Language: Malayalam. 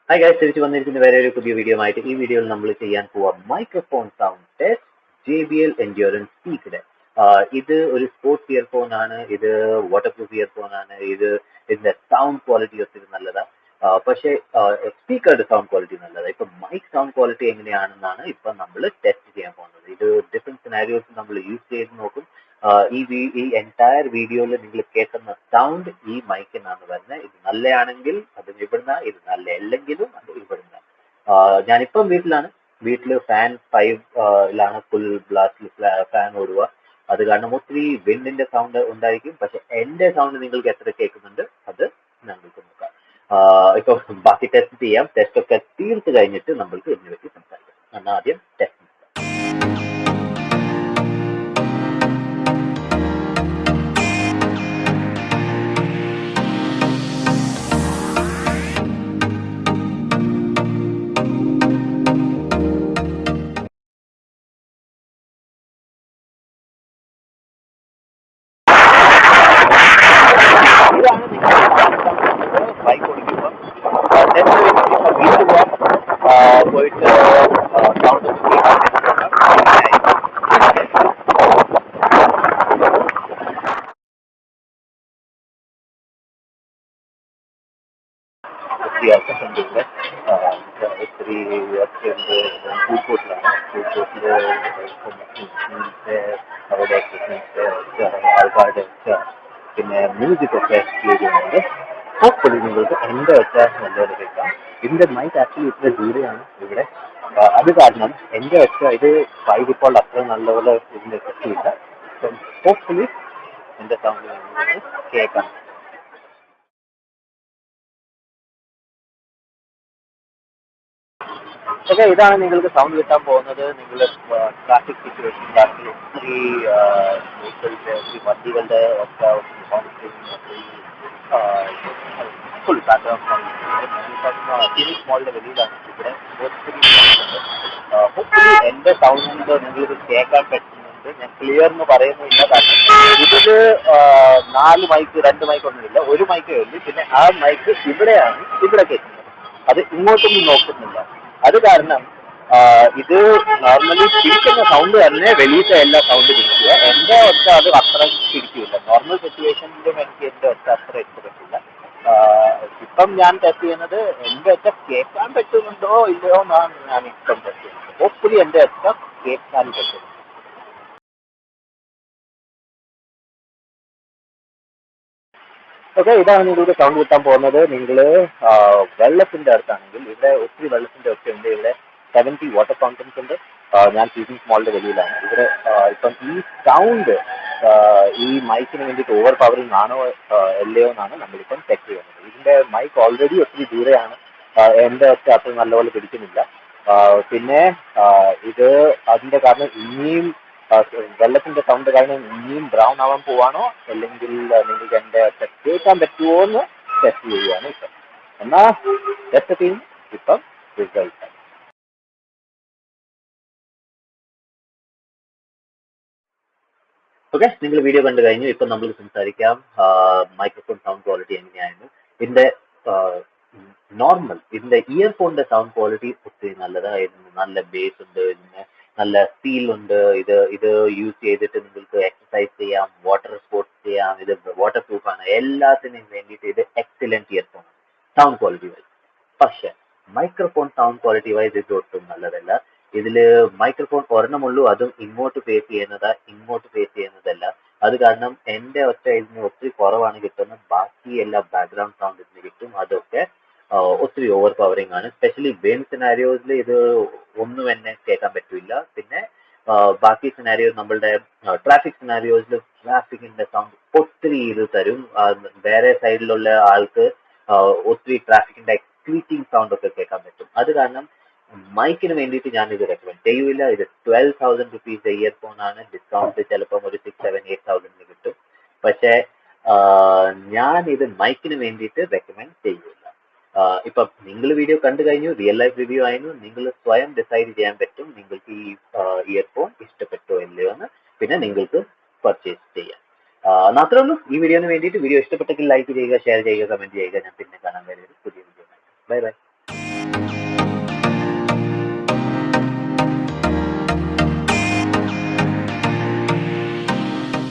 ഹായ് ഗൈസ്, തിരിച്ചു വന്നിരിക്കുന്ന വേറെ ഒരു പുതിയ വീഡിയോ ആയിട്ട്. ഈ വീഡിയോയിൽ നമ്മൾ ചെയ്യാൻ പോവാ microphone sound test JBL Endurance Peak. ഇത് ഒരു സ്പോർട്സ് ഇയർഫോൺ ആണ്. ഇത് വാട്ടർ പ്രൂഫ് ഇയർഫോൺ ആണ്. ഇതിന്റെ സൗണ്ട് ക്വാളിറ്റി ഒത്തിരി നല്ലതാണ്. പക്ഷേ സ്പീക്കറുടെ സൗണ്ട് ക്വാളിറ്റി നല്ലതാണ്. ഇപ്പൊ മൈക്ക് സൗണ്ട് ക്വാളിറ്റി എങ്ങനെയാണെന്നാണ് ഇപ്പൊ നമ്മൾ ടെസ്റ്റ് ചെയ്യാൻ പോകുന്നത്. ഇത് ഡിഫറെന്റ് സിനാരിയോസ് നമ്മൾ യൂസ് ചെയ്ത് നോക്കും. ഈ എൻറ്റയർ വീഡിയോയിൽ നിങ്ങൾ കേൾക്കുന്ന സൗണ്ട് ഈ മൈക്കിനാണ് വരുന്നത്. ഇത് നല്ലയാണെങ്കിൽ അത് ഇവിടുന്ന, ഇത് നല്ല അല്ലെങ്കിലും അത് ഇവിടുന്ന. ഞാനിപ്പം വീട്ടിൽ ഫാൻ 5 ഫുൾ ബ്ലാസ്റ്റിൽ ഫാൻ ഓടുക. അത് കാരണം ഒത്തിരി വിൻഡിന്റെ സൗണ്ട് ഉണ്ടായിരിക്കും. പക്ഷെ എന്റെ സൗണ്ട് നിങ്ങൾക്ക് എത്ര കേൾക്കുന്നുണ്ട് അത് ഞങ്ങൾക്ക് നോക്കാം. ഇപ്പൊ ബാക്കി ടെസ്റ്റ് ചെയ്യാം. ടെസ്റ്റ് ഒക്കെ തീർത്ത് കഴിഞ്ഞിട്ട് നമ്മൾക്ക് ഇതിനെ പറ്റി സംസാരിക്കാം. ഞാൻ ആദ്യം ടെസ്റ്റ് ബൈക്ക് ഓടിക്കുമ്പോൾ വീട്ടിൽ പോയിട്ട് സൗണ്ട് ഒത്തിരി ഒത്തിരി ഒക്കെയുണ്ട്. പൂക്കോട്ടിലാണ്. അവിടെ ആൾക്കാരുടെ പിന്നെ മ്യൂസിക് ഒക്കെ ചെയ്യുന്നുണ്ട്. ഹോപ്പ്ഫുള്ളി നിങ്ങൾക്ക് എൻ്റെ ഒച്ച നല്ലപോലെ കേൾക്കാം. ഇതിൻ്റെ മൈക്ക് ആക്ച്വലി ഇത്ര ദൂരെയാണ് ഇവിടെ. അത് കാരണം എൻ്റെ ഒച്ച ഇത് ഇപ്പോൾ അത്ര നല്ലപോലെ ഇതിൻ്റെ എഫക്റ്റില്ല. അപ്പം ഹോപ്പ്ഫുള്ളി എൻ്റെ സൗണ്ട് നിങ്ങൾക്ക് കേൾക്കാം. ഓക്കെ, ഇതാണ് നിങ്ങൾക്ക് സൗണ്ട് കിട്ടാൻ പോകുന്നത്. നിങ്ങൾ ട്രാഫിക് സിറ്റുവേഷനിലാണെങ്കിൽ ഒത്തിരി ഒത്തിരി വണ്ടികളുടെ ഒക്കെ ഫുൾ ബാക്ക്ഗ്രൗണ്ട് സൗണ്ട്. ഫിനിഷ് മോളിൻ്റെ വെളിയിലാണ് ഇവിടെ ഒത്തിരി ഹോപ്പ്ഫുള്ളി എൻ്റെ സൗണ്ട് നിങ്ങൾക്ക് കേൾക്കാൻ പറ്റുന്നുണ്ട്. ഞാൻ ക്ലിയർ എന്ന് പറയുന്നില്ല, കാരണം ഇതിൽ 4 മൈക്ക് 2 മൈക്ക് ഒന്നുമില്ല, ഒരു മൈക്കേ ഉള്ളൂ. പിന്നെ ആ മൈക്ക് ഇവിടെയാണ്, ഇവിടെ കേൾക്കുന്നത്. അത് ഇങ്ങോട്ടൊന്നും നോക്കുന്നില്ല. അത് കാരണം ഇത് നോർമലി പിടിക്കുന്ന സൗണ്ട് തന്നെ വെളിയിലത്തെ എല്ലാ സൗണ്ട് പിടിക്കുക. എൻ്റെ ഒച്ച അത് അത്ര പിടിക്കില്ല. നോർമൽ സിറ്റുവേഷനിലും എനിക്ക് എൻ്റെ ഒച്ച അത്ര ഇഷ്ടപ്പെട്ടില്ല. ഇപ്പം ഞാൻ ടെസ്റ്റ് ചെയ്യുന്നത് എൻ്റെ ഒച്ച കേൾക്കാൻ പറ്റുന്നുണ്ടോ ഇല്ലയോ എന്നാണ് ഞാൻ ഇപ്പം ടെസ്റ്റ് ചെയ്യുന്നത്. ഹോപ്പ്ഫുള്ളി എൻ്റെ ഒച്ച കേൾക്കാൻ പറ്റും. ഓക്കെ, ഇതാണ് നിങ്ങൾക്ക് സൗണ്ട് കിട്ടാൻ പോകുന്നത്. നിങ്ങൾ വെള്ളത്തിൻ്റെ അടുത്താണെങ്കിൽ ഇവിടെ ഒത്തിരി വെള്ളത്തിൻ്റെ ഒക്കെ ഉണ്ട്. ഇവിടെ 70 വാട്ടർ ഫൗണ്ടൻസ് ഉണ്ട്. ഞാൻ ഫിസിക്സ് മോളിൻ്റെ വെളിയിലാണ്. ഇവിടെ ഇപ്പം ഈ സൗണ്ട് ഈ മൈക്കിന് വേണ്ടിയിട്ട് ഓവർ പവറിങ് ആണോ അല്ലയോ എന്നാണ് നമ്മളിപ്പം ചെക്ക് ചെയ്യുന്നത്. ഇതിൻ്റെ മൈക്ക് ഓൾറെഡി ഒത്തിരി ദൂരെയാണ്. എൻ്റെ ഒച്ച അത്ര നല്ലപോലെ പിടിക്കുന്നില്ല. പിന്നെ ഇത് അതിൻ്റെ കാരണം ഇനിയും വെള്ളത്തിന്റെ സൗണ്ട് കാരണം ഇനിയും ബ്രൗൺ ആവാൻ പോവാണോ അല്ലെങ്കിൽ നിങ്ങൾക്ക് എൻ്റെ കേൾക്കാൻ പറ്റുമോ എന്ന് ടെസ്റ്റ് ചെയ്യുകയാണ് ഇപ്പം. എന്നാ ടെസ്റ്റ് ടീം ഇപ്പം റിസൾട്ട്. ഓക്കെ, നിങ്ങൾ വീഡിയോ കണ്ടു കഴിഞ്ഞു. ഇപ്പം നമ്മൾ സംസാരിക്കാം മൈക്രോഫോൺ സൗണ്ട് ക്വാളിറ്റി എങ്ങനെയായിരുന്നു. ഇതിന്റെ നോർമൽ ഇതിന്റെ ഇയർഫോണിന്റെ സൗണ്ട് ക്വാളിറ്റി ഒത്തിരി നല്ലതായിരുന്നു. നല്ല ബേസ് ഉണ്ട്, ഇതിന് നല്ല ഫീൽ ഉണ്ട്. ഇത് യൂസ് ചെയ്തിട്ട് നിങ്ങൾക്ക് എക്സസൈസ് ചെയ്യാം, വാട്ടർ സ്പോർട്സ് ചെയ്യാം. ഇത് വാട്ടർ പ്രൂഫ് ആണ്. എല്ലാത്തിനും വേണ്ടിയിട്ട് ഇത് excellent earphone sound quality wise. പക്ഷെ മൈക്രോഫോൺ സൗണ്ട് ക്വാളിറ്റി വൈസ് ഇത് ഒട്ടും നല്ലതല്ല. ഇതിൽ മൈക്രോഫോൺ ഒരെണ്ണമുള്ളൂ, അതും ഇങ്ങോട്ട് ഫേസ് ചെയ്യുന്നതല്ല. അത് കാരണം എൻ്റെ ഒച്ച ഇതിന് ഒത്തിരി കുറവാണ് കിട്ടുന്നത്. ബാക്കി എല്ലാ ബാക്ക്ഗ്രൗണ്ട് സൗണ്ട് ഇതിന് കിട്ടും. അതൊക്കെ ഒത്തിരി ഓവർ പവറിങ് ആണ്. സ്പെഷ്യലി വെയിൻ സിനാരിയോസിൽ ഇത് ഒന്നും എന്നെ കേൾക്കാൻ പറ്റില്ല. പിന്നെ ബാക്കി സിനാരിയോ നമ്മളുടെ ട്രാഫിക് സിനാരിയോസിൽ ട്രാഫിക്കിന്റെ സൗണ്ട് ഒത്തിരി ഇത് തരും. വേറെ സൈഡിലുള്ള ആൾക്ക് ഒത്തിരി ട്രാഫിക്കിന്റെ സ്ക്രീച്ചിങ് സൗണ്ട് ഒക്കെ കേൾക്കാൻ പറ്റും. അത് കാരണം മൈക്കിന് വേണ്ടിയിട്ട് ഞാൻ ഇത് റെക്കമെൻഡ് ചെയ്യൂല. ഇത് 12,000 റുപ്പീസ് ഇയർഫോൺ ആണ്. ഡിസ്കൗണ്ട് ചിലപ്പം ഒരു 6, 7, 8,000 കിട്ടും. പക്ഷേ ഞാൻ ഇത് മൈക്കിന് വേണ്ടിയിട്ട് റെക്കമെൻഡ് ചെയ്യൂല. ഇപ്പം നിങ്ങൾ വീഡിയോ കണ്ടു കഴിഞ്ഞു, റിയൽ ലൈഫ് റിവ്യൂ ആയിരുന്നു. നിങ്ങൾ സ്വയം ഡിസൈഡ് ചെയ്യാൻ പറ്റും നിങ്ങൾക്ക് ഈ ഇയർഫോൺ ഇഷ്ടപ്പെട്ടോ ഇല്ലയോ എന്ന്. പിന്നെ നിങ്ങൾക്ക് പർച്ചേസ് ചെയ്യാം. മാത്രമേ ഉള്ളൂ ഈ വീഡിയോന് വേണ്ടിയിട്ട്. വീഡിയോ ഇഷ്ടപ്പെട്ടെങ്കിൽ ലൈക്ക് ചെയ്യുക, ഷെയർ ചെയ്യുക, കമന്റ് ചെയ്യുക. ഞാൻ പിന്നെ കാണാൻ വരെ ഒരു പുതിയ വീഡിയോ. Bye bye.